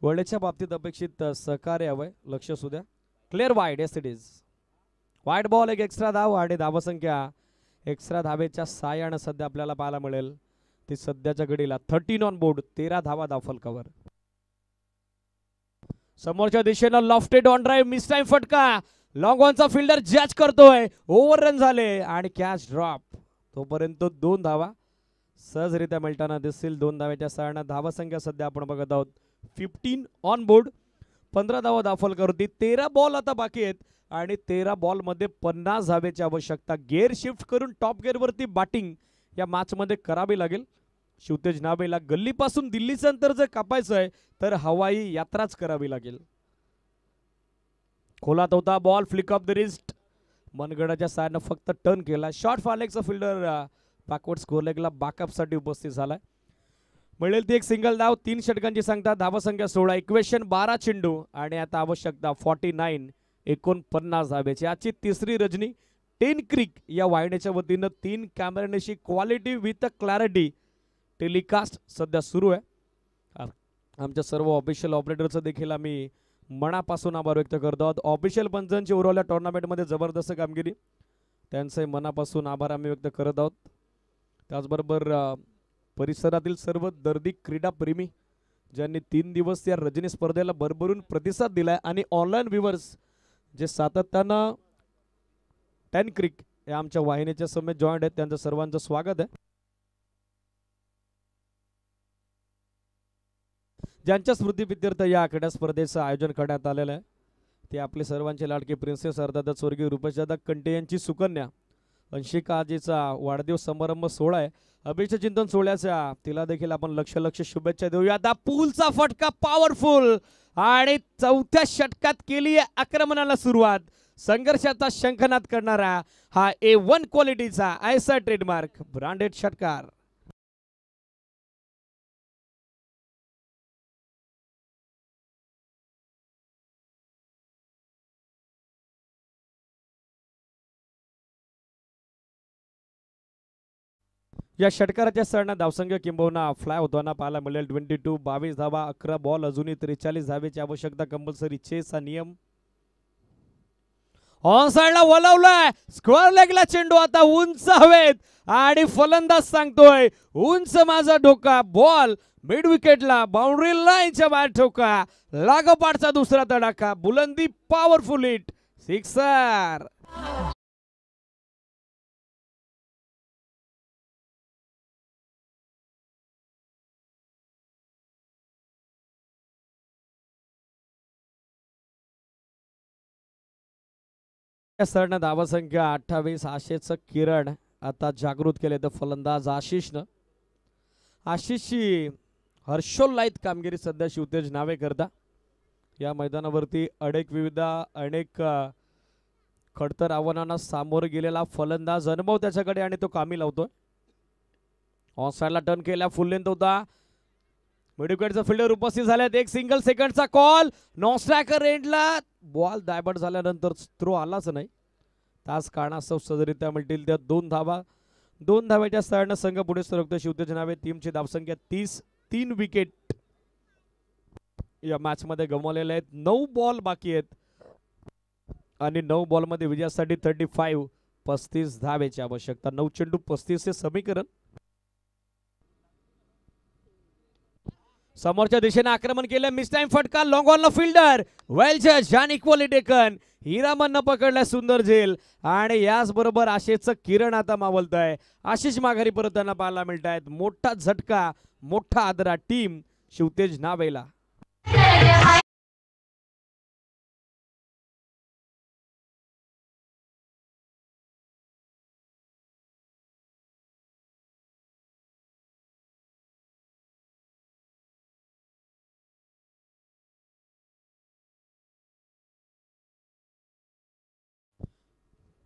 वेळेच्या बाबतीत अपेक्षित सहकार्य हवंय, लक्ष असू द्या. क्लिअर वाईड, एसडीज वाईड बॉल, एक एक्स्ट्रा धाव आणि धावसंख्या एक्स्ट्रा धावेच्या साहाय्यानं सध्या आपल्याला पाहायला मिळेल ती सध्याच्या घडीला 13 ऑन बोर्ड, 13 धावा धावफलकावर. समोरच्या दिशेनं lofted on drive, miss time फटका. लॉंग ऑनचा फिल्डर जज करतोय, ओव्हर रन झाले आणि कॅच ड्रॉप. तोपर्यंत 2 धावा सहजरित्या मिळताना दिसतील. 2 धाव्याच्या साहाय्यानं धावसंख्या सध्या आपण बघत आहोत 15 ऑन बोर्ड, 15 धावा धावफलकावरती. 13 बॉल आता बाकी आहेत आणि 13 बॉल मध्ये 50 धावेची आवश्यकता. गेअर शिफ्ट करून टॉप गेअर वरती बॅटिंग या मॅच मध्ये करावी लागेल. शिवतेज नाबेला गल्लीपासून दिल्लीचं अंतर जर कापायचं आहे तर हवाई यात्राच करावी लागेल. खोलात होता ball, flick off the wrist, मनगडाच्या सायनं फक्त टर्न केला. शॉर्ट फॉलेगचा फिल्डर बॅकवर्ड स्कोर लेगला बॅकअप साठी उपस्थित झालाय. मिळेल ती एक सिंगल धाव. 3 षटकांची सांगता, धावसंख्या 16, इक्वेशन 12 चेंडू आणि आता आवश्यकता 49, 49 धावेची. आजची तिसरी रजनी 10 क्रिक या वाहिनीच्या वतीनं 3 कॅमेऱ्याशी क्वालिटी विथ क्लॅरिटी टेलिकास्ट सध्या सुरू आहे. आमच्या सर्व ऑफिशियल ऑपरेटरचं देखील आम्ही मनापासून आभार व्यक्त करतो आहोत. ऑफिशियल पंचांची ओव्हरऑल टुर्नामेंटमध्ये जबरदस्त कामगिरी, त्यांचे मनापासून आभार आम्ही व्यक्त करत आहोत. त्याचबरोबर परिसरातील सर्व दर्दी क्रीडाप्रेमी ज्यांनी 3 दिवस या रजनी स्पर्धेला भरभरून प्रतिसाद दिलाय आणि ऑनलाईन व्ह्युअर्स जे सातत्यानं 10 क्रिक या आमच्या वाहिनीच्या समेत जॉईंट आहेत, त्यांचं सर्वांचं स्वागत आहे. ज्यांच्या स्मृतीप्रित्यर्थ या क्रीडा स्पर्धेचं आयोजन करण्यात आलेलं आहे ते आपले सर्वांचे लाडके प्रिन्सेस अर्थातच स्वर्गीय रूपचंदा कंटे यांची सुकन्या अंशिका आजीचा वाढदिवस समारंभ सोहळा आहे. अभिषेक चिंतन सोहळ्याच्या तिला देखील आपण लक्ष शुभेच्छा देऊया. आता पूलचा फटका पॉवरफुल आणि चौथ्या षटकात केली आहे आक्रमणाला सुरुवात. संघर्षाचा शंखनाद करणारा हा A1 क्वालिटीचा ऐसा ट्रेडमार्क ब्रँडेड षटकार. या षटकाराच्या सरणा धावसंख्या किंबहुना फ्लाय होताना पाहायला मिळेल. 22 22 धावा, 11 बॉल, अजूनही 43 धावेची आवश्यकता. कंपल्सरी चेस हा नियम. ऑन साइडला वळवलाय, स्क्वेअर लेगला चेंडू आता उंच हवेत आणि फलंदाज सांगतोय उंच माझा डोका. बॉल मिड विकेटला बाउंड्री लाईनच्या बाहेर ठोका. लागोपाठचा दुसरा तडाखा, बुलंदी पॉवरफुल हिट, सिक्सर. सर्ण धावसंख्या 28. आशेचं किरण आता जागृत केले तर फलंदाज आशिषनं. आशिषची हर्षोल्लाहित कामगिरी सध्या शिवतेज नावे करता. या मैदानावरती अनेक खडतर आव्हानांना सामोरं गेलेला फलंदाज, अनुभव त्याच्याकडे आणि तो कामी लावतोय. ऑन साइडला टर्न केला, फुल लेंथ होता. मिडविकेटचा फिल्डर उपस्थित झाल्यात. एक सिंगल सेकंडचा कॉल, नॉन स्ट्रायकर एंडला बॉल दायबट झाल्यानंतर थ्रो आलाच नाही. तास कारणास्तव सहजरित्या मिळतील त्या 2 धावा. 2 धावेच्या सहाय्याने संघ पुढे सरकतो. शिवतेज नावे टीमची धावसंख्या 30. 3 विकेट या मॅच मध्ये गमावलेले आहेत. 9 बॉल बाकी आहेत आणि 9 बॉल मध्ये विजयासाठी 35 धावेची आवश्यकता. 9 चेंडू 35 हे समीकरण. समोरच्या दिशेने आक्रमण केलं, मिस टाइम फटका, लॉंग ऑन फिल्डर वेल जज आणि इक्वली टेकन. हिरामननं पकडला सुंदर झेल आणि याच बरोबर आशेचं किरण आता मावलत आहे. आशिष माघारी परतताना पाहायला मिळत आहेत. मोठा झटका, मोठा आदरा टीम शिवतेज नावेला.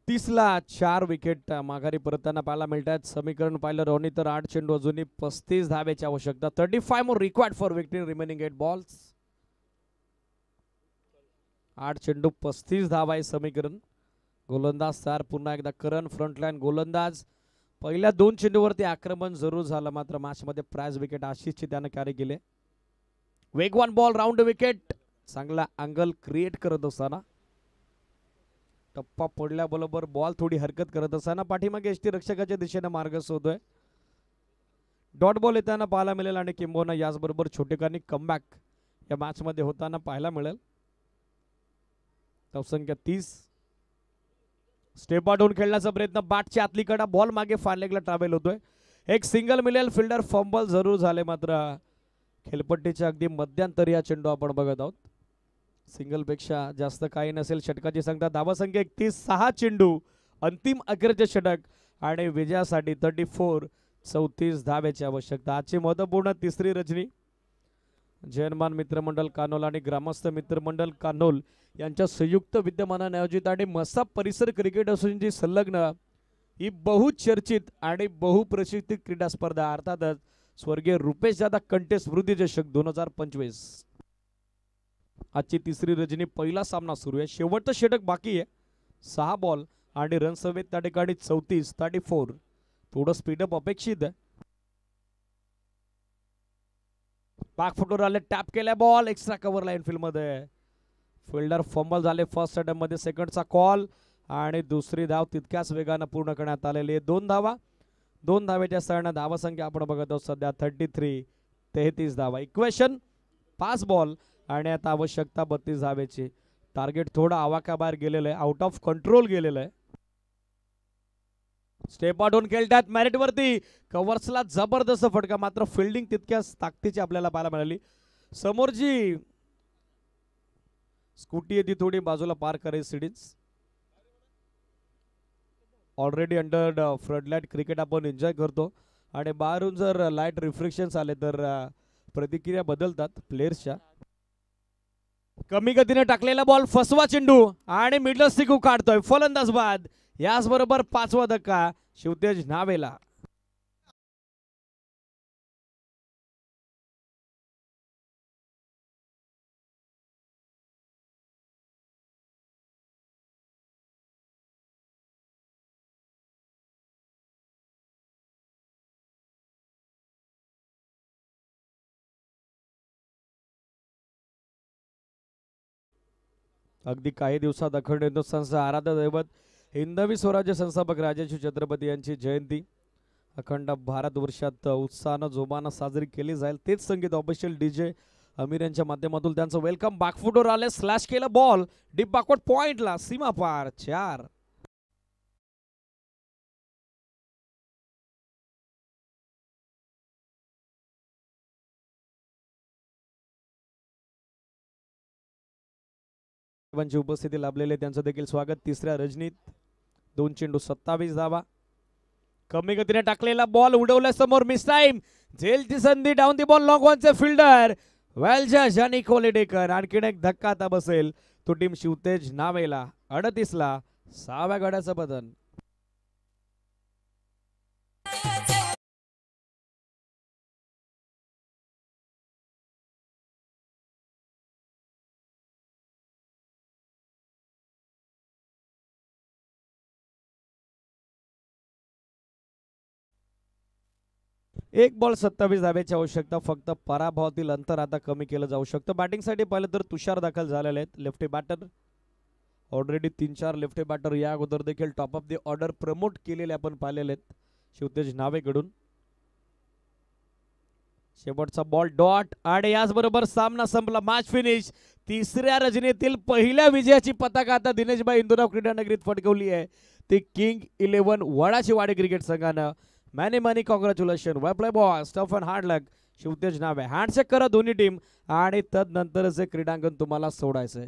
तीसला 4 विकेट माघारी परतताना पाहायला मिळतात. समीकरण पाहिलं रोनी तर 8 चेंडू अजूनही 35 धावेची आवश्यकता. 35 more required for wicket remaining 8 balls. 8 चेंडू 35 धावा आहे समीकरण. गोलंदाज तयार पुन्हा एकदा करण. फ्रंटलाईन गोलंदाज. पहिल्या 2 चेंडूवरती आक्रमण जरूर झालं, मात्र मॅच मध्ये प्राइज विकेट आशिषची त्यानं कॅरी केले. वेगवान बॉल, राऊंड विकेट, चांगला अँगल क्रिएट करत असताना टप्पा पडल्याबरोबर बॉल थोडी हरकत करत असताना पाठीमागे यष्टीरक्षकाच्या दिशेने मार्ग शोधतोय. डॉट बॉल येताना पाहायला मिळेल आणि किंबहुना याचबरोबर छोटेखानी कमबॅक या मॅच मध्ये होताना पाहायला मिळेल. धावसंख्या 30. स्टेप आउट खेळण्याचा प्रयत्न, बॅटची आतली कडा, बॉल मागे फारलेगला ट्रॅव्हल होतोय. एक सिंगल मिळेल. फिल्डर फंबल जरूर झाले, मात्र खेळपट्टीच्या अगदी मध्यंतरी हा चेंडू आपण बघत आहोत. सिंगल पेक्षा जास्त काही नसेल. षटकाची संख्या धावसंख्या 31. 6 चेंडू, अंतिम अखेरचे षटक आणि विजयासाठी 34 धावेची आवश्यकता. आजची महत्वपूर्ण तिसरी रजनी जयनमान मित्रमंडळ कानोल आणि ग्रामस्थ मित्रमंडळ कानोल यांच्या संयुक्त विद्यमानाने आयोजित आणि मसाप परिसर क्रिकेट असोसिएशनची संलग्न ही बहुचर्चित आणि बहुप्रशिक्षित क्रीडा स्पर्धा, अर्थातच स्वर्गीय रुपेश दादा कंटे स्मृती चषक 2025. आजची तिसरी रजनी. पहिला सामना सुरू आहे. शेवटचं षटक बाकी आहे. 6 बॉल आणि रन्स हवेत त्या ठिकाणी 34. थोडं स्पीडअप अपेक्षित आहे. पाक फुटवर आले, टॅप केलाय बॉल एक्स्ट्रा कव्हरला इनफिल्ड मध्ये. फिल्डर फंबल झाले फर्स्ट अटेम्प्ट मध्ये. सेकंडचा कॉल आणि दुसरी धाव तितक्याच वेगानं पूर्ण करण्यात आलेली आहे. 2 धावा. 2 धावेच्या सहाय्याने धावसंख्या आपण बघत आहोत सध्या 33 धावा. इक्वेशन 5 बॉल आणि आता आवश्यकता 32 धावेची. टार्गेट थोडा आवाक्याबाहेर गेलेलं आहे, आउट ऑफ कंट्रोल गेलेलं आहे. स्टेप आउट खेळतात मॅरिट वरती. कव्हर्सला जबरदस्त फटका, मात्र फिल्डिंग तितक्याच ताकदीची आपल्याला पाहायला मिळाली. समोरची स्कूटी आहे ती थोडी बाजूला पार करायची. CDs already under floodlight cricket आपण एन्जॉय करतो आणि बाहेरून जर लाईट रिफ्लेक्शन्स आले तर प्रतिक्रिया बदलतात प्लेयर्सच्या. कमी गतीने टाकलेला बॉल फसवा चेंडू आणि मिडल स्टिक काढतोय फलंदाज बाद. याचबरोबर 5वा धक्का शिवतेज नावेला. अगदी काही दिवसात अखंड हिंदुस्थानचं आराध्य दैवत हिंदवी स्वराज्य संस्थापक राजर्षी छत्रपती यांची जयंती अखंड भारतवर्षात उत्साहानं जोमानं साजरी केली जाईल. तेच संगीत ऑफिशियल डीजे अमीर यांच्या माध्यमातून त्यांचं वेलकम. बॅकफुटवर आले, स्लॅश केला बॉल डीप बॅकवर्ड पॉइंटला, सीमा पार 4. उपस्थिती लाभलेले त्यांचं देखील स्वागत. तिसऱ्या रजनीत 2 चेंडू 27 धावा. कमी गतीने टाकलेला बॉल उडवल्या समोर, मिस टाइम. झेलची संधी, डाऊन दी बॉल, लॉंग ऑनचे फिल्डर वेल जज आणि कोलेडेकर. आणखीन एक धक्का आता बसेल तो टीम शिवतेज नावेला. 38ला 6व्या गड्याचं बदन. एक बॉल 27 धाब्याची आवश्यकता. फक्त पराभवातील अंतर आता कमी केलं जाऊ शकतं. बॅटिंगसाठी पाहिलं तर तुषार दाखल झालेले आहेत, lefty batter. Already 3-4 lefty batter या अगोदर देखील top of the order promote केलेले आपण पाहिलेले आहेत शिवतेज नावेकडून. शेवटचा बॉल डॉट आणि याचबरोबर सामना संपला. Match finish. तिसऱ्या रजनीतील पहिल्या विजयाची पताका आता दिनेशभाई इंदुराव क्रीडा नगरीत फटकवली आहे. ती किंग 11 वडाचीवाडी क्रिकेट संघानं. Many many congratulation, well play boss, tough and hard luck. Shivtej Nave handshake करा दोन्ही टीम आणि तदनंतरच हे क्रीडांगण तुम्हाला सोडायचंय.